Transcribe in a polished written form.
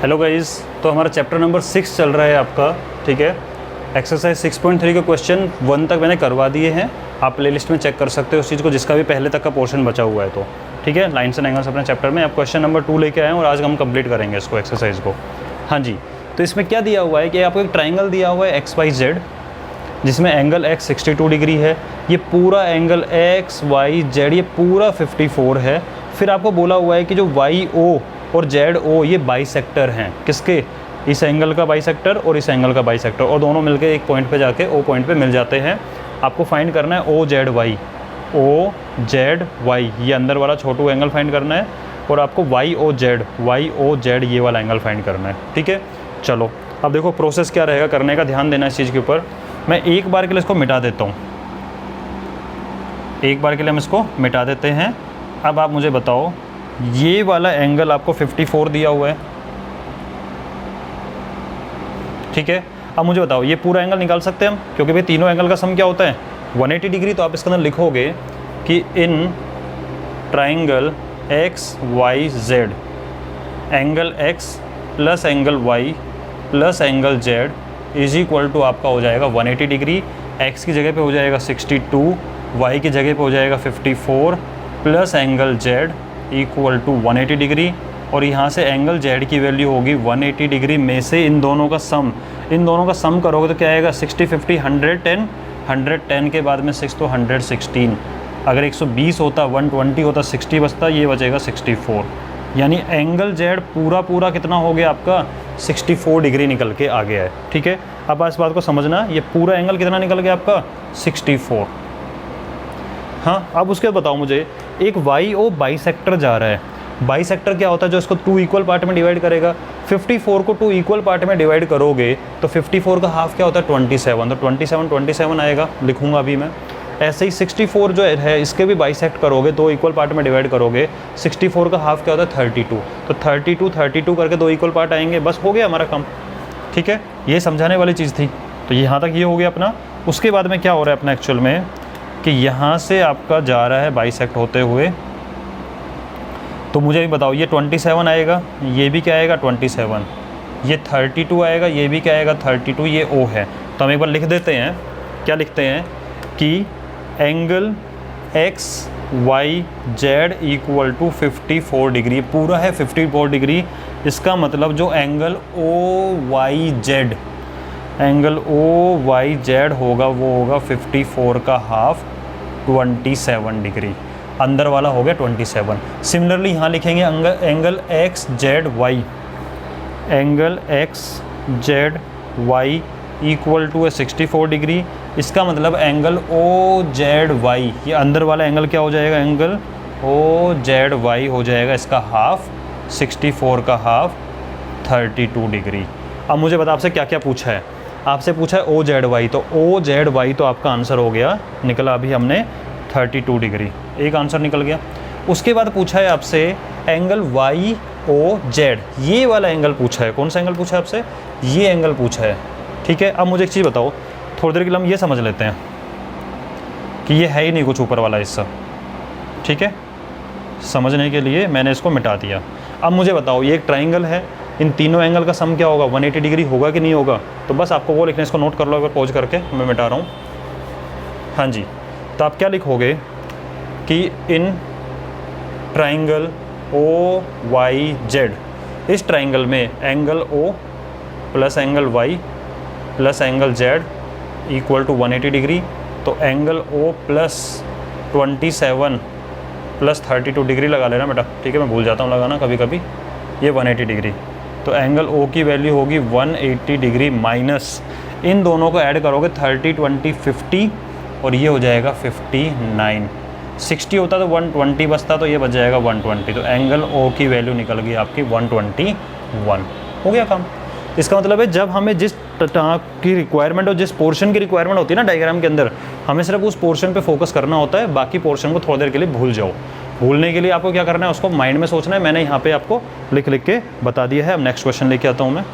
Hello guys, तो हमारा chapter number 6 चल रहा है आपका, ठीक है। एक्सरसाइज 6.3 के क्वेश्चन 1 तक मैंने करवा दिए हैं। आप प्लेलिस्ट में चेक कर सकते हो उस चीज़ को, जिसका भी पहले तक का पोर्शन बचा हुआ है। तो ठीक है, लाइन्स एंड एंगल्स अपने चैप्टर में आप क्वेश्चन नंबर 2 लेके आए हैं और आज हम कंप्लीट करेंगे इसको, एक्सरसाइज को। हाँ जी, तो इसमें क्या दिया हुआ है कि आपको एक ट्राइंगल दिया हुआ है XYZ, जिसमें एंगल X 62 डिग्री है। ये पूरा एंगल XYZ ये पूरा 54 है। फिर आपको बोला हुआ है कि जो YO और ZO ये बाइसेक्टर हैं, किसके? इस एंगल का बाइसेक्टर और इस एंगल का बाइसेक्टर, और दोनों मिलकर एक पॉइंट पे जाके O पॉइंट पे मिल जाते हैं। आपको फाइंड करना है OZY, ये अंदर वाला छोटू एंगल फाइंड करना है, और आपको YOZ ये वाला एंगल फाइंड करना है, ठीक है। चलो अब देखो प्रोसेस क्या रहेगा करने का, ध्यान देना इस चीज़ के ऊपर। मैं एक बार के लिए इसको मिटा देता हूँ, एक बार के लिए हम इसको मिटा देते हैं। अब आप मुझे बताओ, ये वाला एंगल आपको 54 दिया हुआ है, ठीक है। अब मुझे बताओ ये पूरा एंगल निकाल सकते हैं हम, क्योंकि भाई तीनों एंगल का सम क्या होता है 180 डिग्री। तो आप इसके अंदर लिखोगे कि in triangle XYZ angle X plus angle Y plus angle Z is equal to आपका हो जाएगा 180 डिग्री। X की जगह पे हो जाएगा 62, Y की जगह पे हो जाएगा 54 plus angle Z equal to 180 degree. और यहाँ से एंगल Z की वैल्यू होगी 180 डिग्री में से इन दोनों का सम करोगे तो क्या आएगा 60 50 110, 110 के बाद में 6 तो 116। अगर 120 होता 120 होता 60 बचता, ये बचेगा 64। यानी एंगल Z पूरा कितना हो गया आपका 64 डिग्री निकल के आ गया है, ठीक है। अब इस बात को समझना, ये पूरा एंगल कितना निकल गया आपका 64। हाँ, अब उसके बताओ मुझे, एक YO बाइसेक्टर जा रहा है। बाइसेक्टर क्या होता है? जो इसको 2 इक्वल पार्ट में डिवाइड करेगा। 54 को 2 इक्वल पार्ट में डिवाइड करोगे तो 54 का हाफ क्या होता है 27, तो 27 आएगा, लिखूंगा अभी मैं। ऐसे ही 64 जो है इसके भी बाइसेक्ट करोगे, 2 इक्वल पार्ट में डिवाइड करोगे। 64 का हाफ क्या होता है 32, तो 32 करके 2 इक्वल पार्ट आएंगे, बस हो गया हमारा काम, ठीक है। ये समझाने वाली चीज़ थी, तो यहाँ तक ये हो गया अपना। उसके बाद में क्या हो रहा है अपना एक्चुअल में कि यहाँ से आपका जा रहा है बाइसेक्ट होते हुए। तो मुझे भी बताओ, ये 27 आएगा, ये भी क्या आएगा 27, ये 32 आएगा, ये भी क्या आएगा 32, ये O है। तो हम एक बार लिख देते हैं, क्या लिखते हैं कि angle XYZ equal to 54 degree, पूरा है 54 डिग्री। इसका मतलब जो एंगल OYZ होगा वो होगा 54 का हाफ 27 डिग्री, अंदर वाला हो गया 27। सिमिलरली यहाँ लिखेंगे angle XZY equal to 64 degree. इसका मतलब एंगल OZY, ये अंदर वाला एंगल क्या हो जाएगा, एंगल OZY हो जाएगा इसका हाफ 64 का हाफ 32 डिग्री। अब मुझे बता आपसे क्या क्या पूछा है। आपसे पूछा है OZY, तो OZY तो आपका आंसर हो गया, निकला अभी हमने 32 डिग्री, एक आंसर निकल गया। उसके बाद पूछा है आपसे एंगल YOZ, ये वाला एंगल पूछा है। कौन सा एंगल पूछा है आपसे? ये एंगल पूछा है, ठीक है। अब मुझे एक चीज़ बताओ, थोड़ी देर के लिए हम ये समझ लेते हैं कि ये है ही नहीं कुछ ऊपर वाला हिस्सा, ठीक है। समझने के लिए मैंने इसको मिटा दिया। अब मुझे बताओ, ये एक ट्राइंगल है, इन तीनों एंगल का सम क्या होगा 180 डिग्री होगा कि नहीं होगा? तो बस आपको वो लिखना, इसको नोट कर लो अगर पॉज करके, मैं मिटा रहा हूँ। हाँ जी, तो आप क्या लिखोगे कि इन ट्राइंगल OYZ, इस ट्राइंगल में angle O plus angle Y plus angle Z equal to 180 degree. तो angle O plus 27 plus 32 degree लगा लेना बेटा, ठीक है। मैं भूल जाता हूँ लगाना कभी कभी। ये 180 डिग्री, तो एंगल O की वैल्यू होगी 180 डिग्री माइनस, इन दोनों को ऐड करोगे 30 20 50, और ये हो जाएगा 59। 60 होता तो 120 बचता, तो ये बच जाएगा 120। तो एंगल O की वैल्यू निकल गई आपकी 121, हो गया काम। इसका मतलब है जब हमें जिस की रिक्वायरमेंट और जिस पोर्शन की रिक्वायरमेंट होती है ना डायग्राम के अंदर, हमें सिर्फ उस पोर्शन पे फोकस करना होता है, बाकी पोर्शन को थोड़ी देर के लिए भूल जाओ। भूलने के लिए आपको क्या करना है, उसको माइंड में सोचना है। मैंने यहाँ पे आपको लिख के बता दिया है। अब नेक्स्ट क्वेश्चन लेके आता हूँ मैं।